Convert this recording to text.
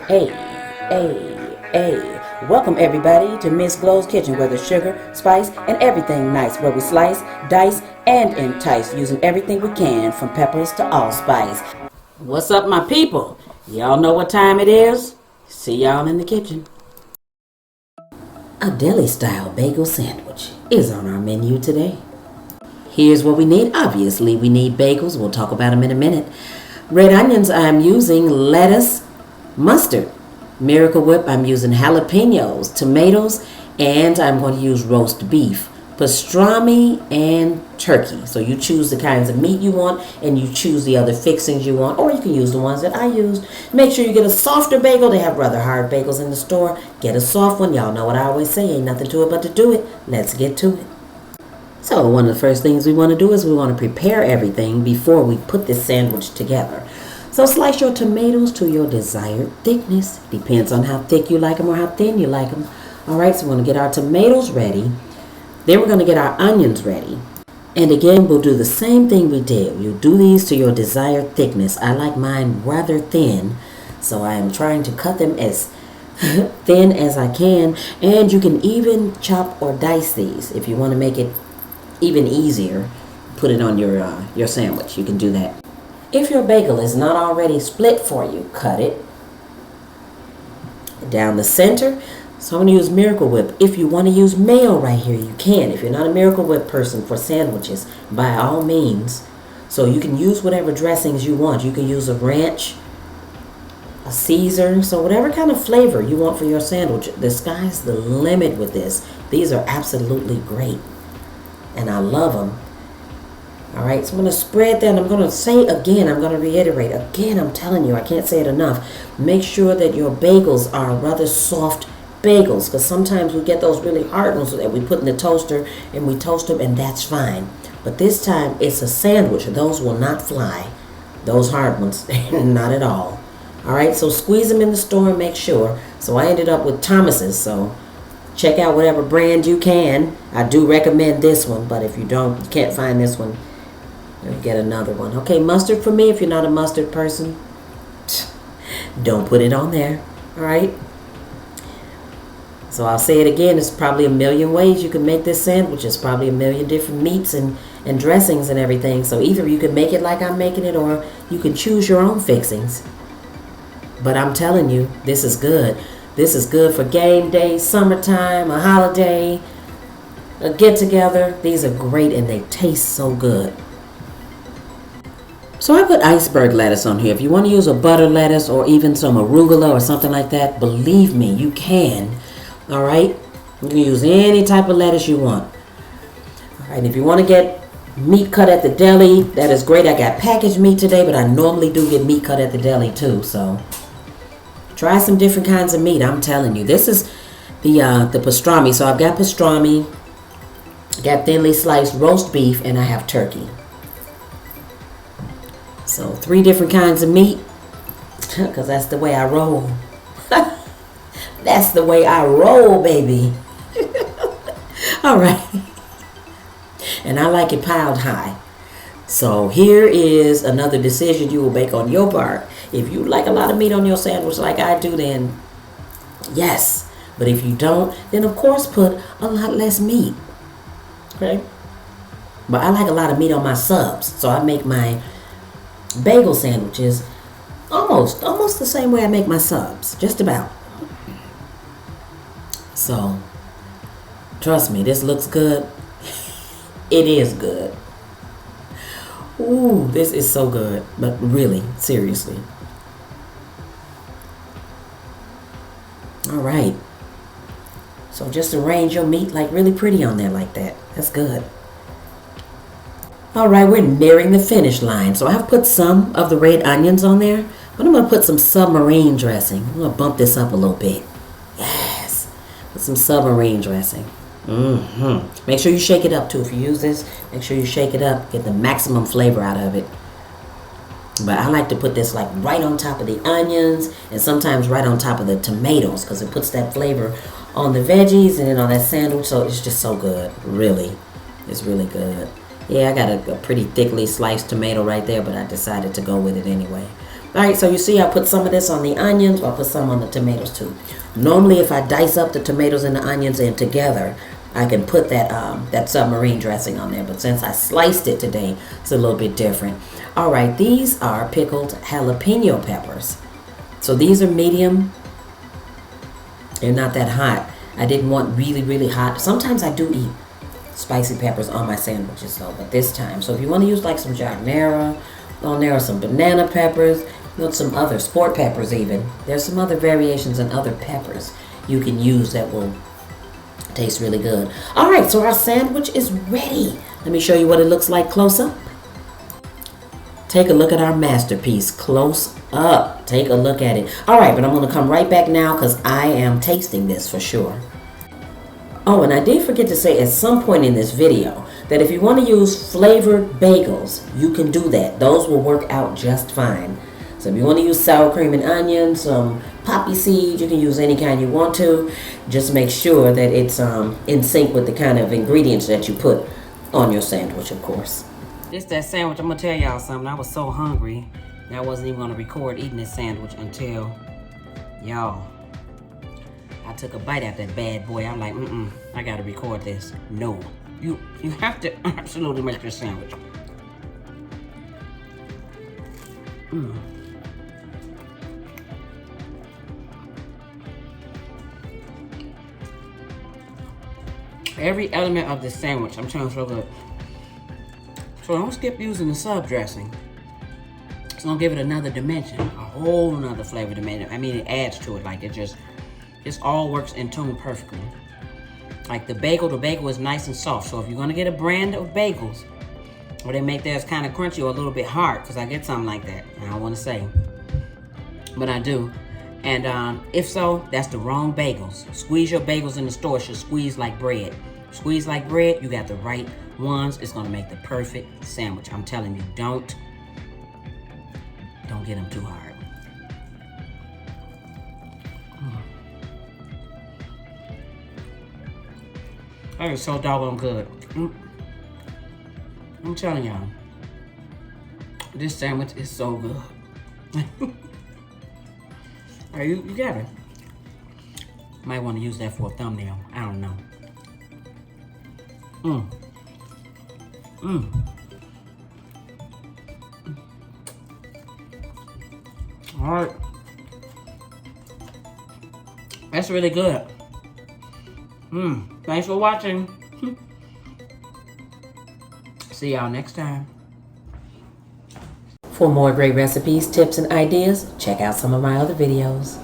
Hey, hey. Welcome everybody to Miss Glow's Kitchen, where there's sugar, spice, and everything nice, where we slice, dice, and entice, using everything we can, from peppers to allspice. What's up, my people? Y'all know what time it is? See y'all in the kitchen. A deli-style bagel sandwich is on our menu today. Here's what we need. Obviously, we need bagels. We'll talk about them in a minute. Red onions, I'm using lettuce, mustard. Miracle Whip, I'm using jalapenos, tomatoes, and I'm going to use roast beef, pastrami, and turkey. So you choose the kinds of meat you want, and you choose the other fixings you want, or you can use the ones that I used. Make sure you get a softer bagel. They have rather hard bagels in the store. Get a soft one. Y'all know what I always say, ain't nothing to it but to do it. Let's get to it. So one of the first things we want to do is we want to prepare everything before we put this sandwich together. So slice your tomatoes to your desired thickness. Depends on how thick you like them or how thin you like them. All right, so we're going to get our tomatoes ready. Then we're going to get our onions ready. And again, we'll do the same thing we did. You'll do these to your desired thickness. I like mine rather thin, so I am trying to cut them as thin as I can. And you can even chop or dice these if you want to make it even easier. Put it on your sandwich. You can do that. If your bagel is not already split for you, cut it down the center. So I'm going to use Miracle Whip. If you want to use mayo right here, you can. If you're not a Miracle Whip person for sandwiches, by all means. So you can use whatever dressings you want. You can use a ranch, a Caesar, so whatever kind of flavor you want for your sandwich. The sky's the limit with this. These are absolutely great, and I love them. All right, so I'm going to spread that. I'm going to say again, I'm going to reiterate. Again, I'm telling you, I can't say it enough. Make sure that your bagels are rather soft bagels, because sometimes we get those really hard ones that we put in the toaster and we toast them, and that's fine. But this time, it's a sandwich. Those will not fly. Those hard ones, not at all. All right, so squeeze them in the store and make sure. So I ended up with Thomas's, so check out whatever brand you can. I do recommend this one, but if you can't find this one, get another one. Okay, mustard for me. If you're not a mustard person, don't put it on there. All right. So I'll say it again. There's probably a million ways you can make this sandwich. There's probably a million different meats and dressings and everything. So either you can make it like I'm making it, or you can choose your own fixings. But I'm telling you, this is good. This is good for game day, summertime, a holiday, a get-together. These are great, and they taste so good. So I put iceberg lettuce on here. If you want to use a butter lettuce or even some arugula or something like that, believe me, you can. All right? You can use any type of lettuce you want. All right, if you want to get meat cut at the deli, that is great. I got packaged meat today, but I normally do get meat cut at the deli too. So try some different kinds of meat. I'm telling you. This is the pastrami. So I've got pastrami, got thinly sliced roast beef, and I have turkey. So 3 different kinds of meat, because that's the way I roll. That's the way I roll, baby. All right. And I like it piled high. So here is another decision you will make on your part. If you like a lot of meat on your sandwich like I do, then yes. But if you don't, then of course put a lot less meat. Okay? But I like a lot of meat on my subs. So I make my bagel sandwiches almost the same way I make my subs, just about. So trust me, this looks good. It is good. Ooh, this is so good. But really, seriously. All right, so just arrange your meat like really pretty on there like that. That's good. All right, we're nearing the finish line. So I've put some of the red onions on there, but I'm going to put some submarine dressing. I'm going to bump this up a little bit. Yes, put some submarine dressing. Make sure you shake it up too. If you use this, make sure you shake it up. Get the maximum flavor out of it. But I like to put this like right on top of the onions, and sometimes right on top of the tomatoes, because it puts that flavor on the veggies and then on that sandwich. So it's just so good. Really, it's really good. Yeah, I got a pretty thickly sliced tomato right there, but I decided to go with it anyway. Alright, so you see I put some of this on the onions, I'll put some on the tomatoes too. Normally if I dice up the tomatoes and the onions in together, I can put that submarine dressing on there. But since I sliced it today, it's a little bit different. Alright, these are pickled jalapeno peppers. So these are medium. They're not that hot. I didn't want really, really hot. Sometimes I do eat spicy peppers on my sandwiches though, but this time. So if you want to use like some jardinera on there or some banana peppers, some other sport peppers even. There's some other variations and other peppers you can use that will taste really good. Alright, so our sandwich is ready. Let me show you what it looks like close up. Take a look at our masterpiece close up. Take a look at it. Alright, but I'm going to come right back now because I am tasting this for sure. Oh, and I did forget to say at some point in this video that if you want to use flavored bagels, you can do that. Those will work out just fine. So if you want to use sour cream and onions, some poppy seeds, you can use any kind you want to. Just make sure that it's in sync with the kind of ingredients that you put on your sandwich, of course. This that sandwich, I'm going to tell y'all something. I was so hungry that I wasn't even going to record eating this sandwich until, y'all, I took a bite out that bad boy. I'm like, I got to record this. No, you have to absolutely make this sandwich. Every element of this sandwich, I'm telling you, so good. So don't skip using the sub dressing. It's gonna give it another dimension, a whole nother flavor dimension. I mean, it adds to it. Like it all works in tune perfectly. Like the bagel is nice and soft. So if you're gonna get a brand of bagels, or they make theirs kind of crunchy or a little bit hard, because I get something like that. I don't want to say, but I do. And if so, that's the wrong bagels. Squeeze your bagels in the store should squeeze like bread. Squeeze like bread, you got the right ones. It's gonna make the perfect sandwich. I'm telling you, don't get them too hard. That is so doggone good. I'm telling y'all, this sandwich is so good. All right, you got it. Might want to use that for a thumbnail. I don't know. All right. That's really good. Thanks for watching. See y'all next time. For more great recipes, tips, and ideas, check out some of my other videos.